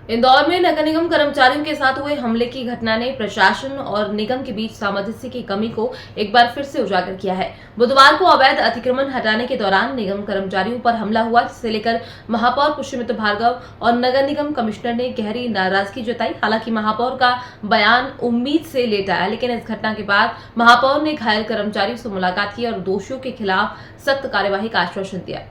इंदौर में नगर निगम कर्मचारियों के साथ हुए हमले की घटना ने प्रशासन और निगम के बीच सामंजस्य की कमी को एक बार फिर से उजागर किया है। बुधवार को अवैध अतिक्रमण हटाने के दौरान निगम कर्मचारियों पर हमला हुआ, जिसे लेकर महापौर पुष्यमित्र भार्गव और नगर निगम कमिश्नर ने गहरी नाराजगी जताई। हालांकि महापौर का बयान उम्मीद से लेट आया, लेकिन इस घटना के बाद महापौर ने घायल कर्मचारियों से मुलाकात की और दोषियों के खिलाफ सख्त कार्यवाही का आश्वासन दिया।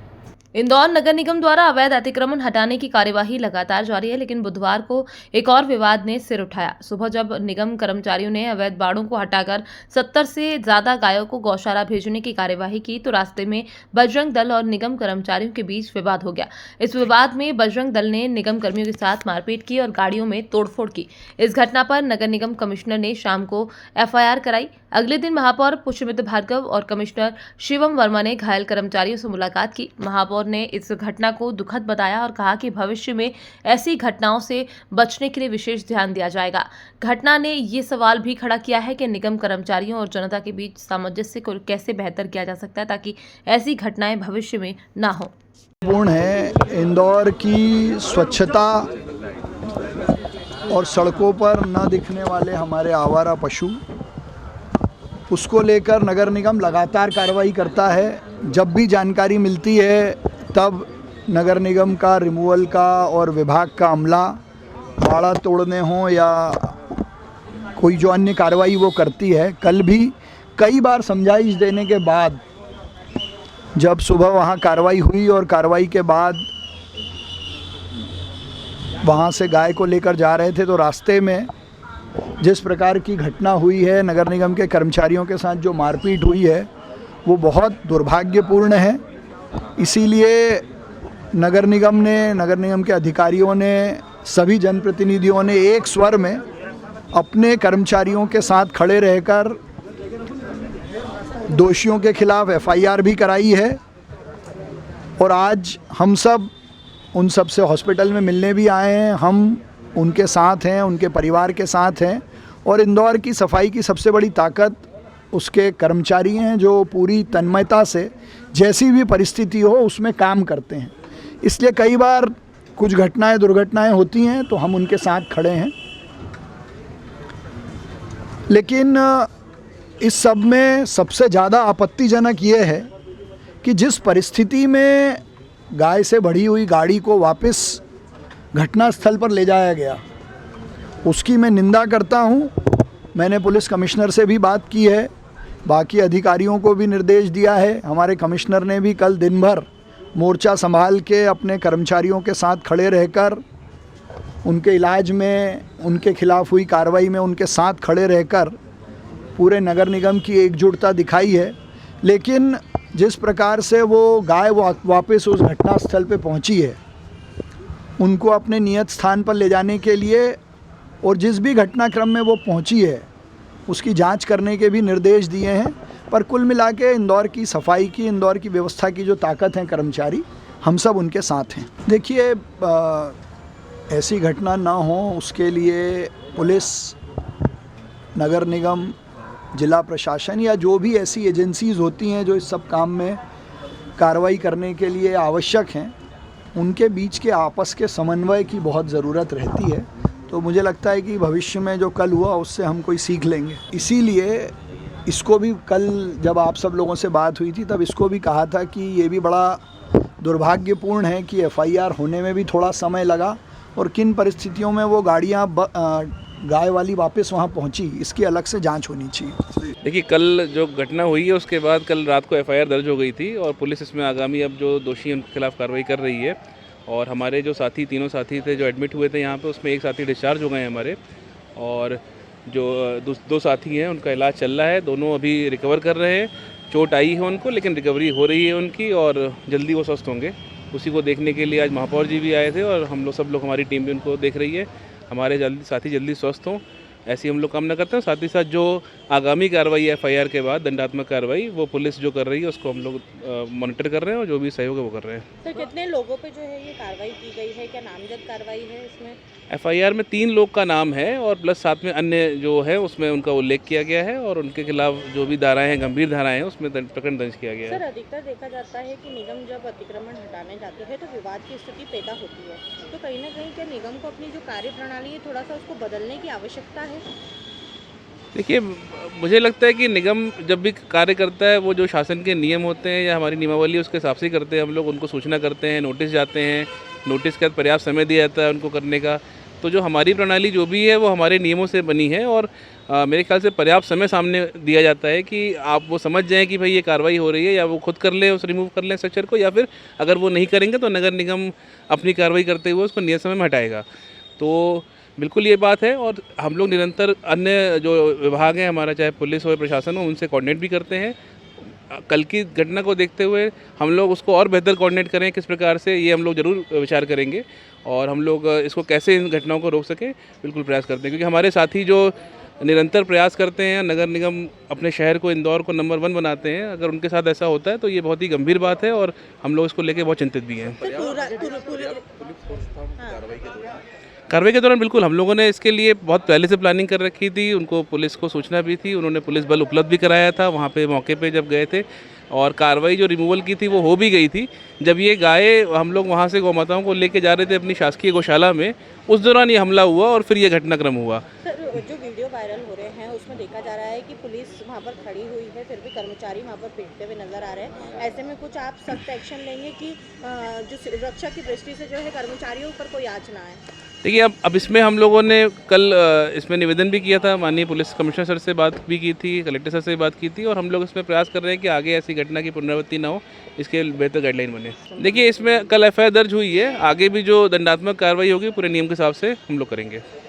इंदौर नगर निगम द्वारा अवैध अतिक्रमण हटाने की कार्यवाही लगातार जारी है, लेकिन बुधवार को एक और विवाद ने सिर उठाया। सुबह जब निगम कर्मचारियों ने अवैध बाड़ों को हटाकर 70 से ज्यादा गायों को गौशाला भेजने की कार्यवाही की, तो रास्ते में बजरंग दल और निगम कर्मचारियों के बीच विवाद हो गया। इस विवाद में बजरंग दल ने निगम कर्मियों के साथ मारपीट की और गाड़ियों में तोड़फोड़ की। इस घटना पर नगर निगम कमिश्नर ने शाम को FIR कराई। अगले दिन महापौर पुष्यमित्र भार्गव और कमिश्नर शिवम वर्मा ने घायल कर्मचारियों से मुलाकात की। महापौर ने इस घटना को दुखद बताया और कहा कि भविष्य में ऐसी घटनाओं से बचने के लिए विशेष ध्यान दिया जाएगा। घटना ने ये सवाल भी खड़ा किया है कि निगम कर्मचारियों और जनता के बीच सामंजस्य को कैसे बेहतर किया जा सकता है ताकि ऐसी घटनाएं भविष्य में ना हो। पूर्ण है इंदौर की स्वच्छता और सड़कों पर न दिखने वाले हमारे आवारा पशु, उसको लेकर नगर निगम लगातार कार्रवाई करता है। जब भी जानकारी मिलती है तब नगर निगम का रिमूवल का और विभाग का अमला बाड़ा तोड़ने हो या कोई जो अन्य कार्रवाई वो करती है। कल भी कई बार समझाइश देने के बाद जब सुबह वहाँ कार्रवाई हुई और कार्रवाई के बाद वहाँ से गाय को लेकर जा रहे थे, तो रास्ते में जिस प्रकार की घटना हुई है, नगर निगम के कर्मचारियों के साथ जो मारपीट हुई है, वो बहुत दुर्भाग्यपूर्ण है। इसीलिए नगर निगम के अधिकारियों ने, सभी जनप्रतिनिधियों ने एक स्वर में अपने कर्मचारियों के साथ खड़े रहकर दोषियों के खिलाफ FIR भी कराई है। और आज हम सब उन सब से हॉस्पिटल में मिलने भी आए हैं। हम उनके साथ हैं, उनके परिवार के साथ हैं। और इंदौर की सफाई की सबसे बड़ी ताकत उसके कर्मचारी हैं, जो पूरी तन्मयता से जैसी भी परिस्थिति हो उसमें काम करते हैं। इसलिए कई बार कुछ घटनाएं, दुर्घटनाएं होती हैं तो हम उनके साथ खड़े हैं। लेकिन इस सब में सबसे ज़्यादा आपत्तिजनक ये है कि जिस परिस्थिति में गाय से बढ़ी हुई गाड़ी को वापस घटनास्थल पर ले जाया गया, उसकी मैं निंदा करता हूँ। मैंने पुलिस कमिश्नर से भी बात की है, बाकी अधिकारियों को भी निर्देश दिया है। हमारे कमिश्नर ने भी कल दिन भर मोर्चा संभाल के अपने कर्मचारियों के साथ खड़े रहकर उनके इलाज में, उनके खिलाफ हुई कार्रवाई में उनके साथ खड़े रहकर पूरे नगर निगम की एकजुटता दिखाई है। लेकिन जिस प्रकार से वो गाय वापस उस घटनास्थल पे पहुंची है, उनको अपने नियत स्थान पर ले जाने के लिए और जिस भी घटनाक्रम में वो पहुंची है उसकी जांच करने के भी निर्देश दिए हैं। पर कुल मिला के इंदौर की सफाई की, इंदौर की व्यवस्था की जो ताकत है कर्मचारी, हम सब उनके साथ हैं। देखिए, ऐसी घटना ना हो उसके लिए पुलिस, नगर निगम, जिला प्रशासन या जो भी ऐसी एजेंसीज़ होती हैं जो इस सब काम में कार्रवाई करने के लिए आवश्यक हैं, उनके बीच के आपस के समन्वय की बहुत ज़रूरत रहती है। तो मुझे लगता है कि भविष्य में जो कल हुआ उससे हम कोई सीख लेंगे। इसीलिए इसको भी कल जब आप सब लोगों से बात हुई थी तब इसको भी कहा था कि ये भी बड़ा दुर्भाग्यपूर्ण है कि FIR होने में भी थोड़ा समय लगा और किन परिस्थितियों में वो गाड़ियाँ गाय वाली वापस वहाँ पहुँची, इसकी अलग से जांच होनी चाहिए। देखिए, कल जो घटना हुई है उसके बाद कल रात को FIR दर्ज हो गई थी और पुलिस इसमें आगामी अब जो दोषी हैं उनके खिलाफ कार्रवाई कर रही है। और हमारे जो साथी, तीनों साथी थे जो एडमिट हुए थे यहाँ पे, उसमें एक साथी डिस्चार्ज हो गए हैं हमारे, और जो दो साथी हैं उनका इलाज चल रहा है। दोनों अभी रिकवर कर रहे हैं। चोट आई है उनको, लेकिन रिकवरी हो रही है उनकी और जल्दी वो स्वस्थ होंगे। उसी को देखने के लिए आज महापौर जी भी आए थे और हम लोग, सब लोग, हमारी टीम भी उनको देख रही है। हमारे साथी जल्दी स्वस्थ हों, ऐसी हम लोग कामना करते हैं। साथ ही साथ जो आगामी कार्रवाई FIR के बाद दंडात्मक कार्रवाई वो पुलिस जो कर रही है उसको हम लोग मॉनिटर कर रहे हैं और जो भी सहयोग है वो कर रहे हैं। सर कितने लोगों पे जो है ये कार्रवाई की गई है, क्या नामजद कार्रवाई है इसमें? FIR में 3 लोग का नाम है और प्लस साथ में अन्य जो है उसमें उनका उल्लेख किया गया है और उनके खिलाफ जो भी धाराएं हैं, गंभीर धाराएं हैं, उसमें प्रकरण दर्ज किया गया है। सर अधिकतर देखा जाता है कि निगम जब अतिक्रमण हटाने जाती है तो विवाद की स्थिति पैदा होती है, तो कहीं ना कहीं क्या निगम को अपनी जो कार्य प्रणाली है थोड़ा सा उसको बदलने की आवश्यकता है? देखिए, मुझे लगता है कि निगम जब भी कार्य करता है वो जो शासन के नियम होते हैं या हमारी नियमावली उसके हिसाब से ही करते हैं। हम लोग उनको सूचना करते हैं, नोटिस जाते हैं, नोटिस के बाद पर्याप्त समय दिया जाता है उनको करने का। तो जो हमारी प्रणाली जो भी है वो हमारे नियमों से बनी है और मेरे ख्याल से पर्याप्त समय सामने दिया जाता है कि आप वो समझ जाएं कि भाई ये कार्रवाई हो रही है, या वो खुद कर ले, उस रिमूव कर लें स्ट्रक्चर को, या फिर अगर वो नहीं करेंगे तो नगर निगम अपनी कार्रवाई करते हुए उसको नियत समय में हटाएगा। तो बिल्कुल ये बात है और हम लोग निरंतर अन्य जो विभाग हैं हमारा, चाहे पुलिस हो या प्रशासन हो, उनसे कोऑर्डिनेट भी करते हैं। कल की घटना को देखते हुए हम लोग उसको और बेहतर कोऑर्डिनेट करें किस प्रकार से, ये हम लोग ज़रूर विचार करेंगे और हम लोग इसको कैसे इन घटनाओं को रोक सकें बिल्कुल प्रयास करते हैं। क्योंकि हमारे साथी जो निरंतर प्रयास करते हैं, नगर निगम अपने शहर को, इंदौर को नंबर 1 बनाते हैं, अगर उनके साथ ऐसा होता है तो ये बहुत ही गंभीर बात है और हम लोग इसको लेकर बहुत चिंतित भी हैं। कार्रवाई के दौरान बिल्कुल हम लोगों ने इसके लिए बहुत पहले से प्लानिंग कर रखी थी, उनको पुलिस को सूचना भी थी, उन्होंने पुलिस बल उपलब्ध भी कराया था वहाँ पे मौके पे जब गए थे और कार्रवाई जो रिमूवल की थी वो हो भी गई थी। जब ये गाय हम लोग वहाँ से गौमाताओं को लेके जा रहे थे अपनी शासकीय गौशाला में, उस दौरान ये हमला हुआ और फिर ये घटनाक्रम हुआ। सर जो वीडियो वायरल हो रहे हैं उसमें देखा जा रहा है कि पुलिस वहाँ पर खड़ी हुई है, फिर भी कर्मचारी वहाँ पर पीटते हुए नजर आ रहे हैं। ऐसे में कुछ आप सख्त एक्शन लेंगे कि जो सुरक्षा की दृष्टि से जो है कर्मचारियों पर कोई आँच ना आए? देखिए, अब इसमें हम लोगों ने कल इसमें निवेदन भी किया था, माननीय पुलिस कमिश्नर सर से बात भी की थी, कलेक्टर सर से बात की थी और हम लोग इसमें प्रयास कर रहे हैं कि आगे ऐसी घटना की पुनरावृत्ति ना हो, इसके बेहतर गाइडलाइन बने। देखिए, इसमें कल FIR दर्ज हुई है, आगे भी जो दंडात्मक कार्रवाई होगी पूरे नियम के हिसाब से हम लोग करेंगे।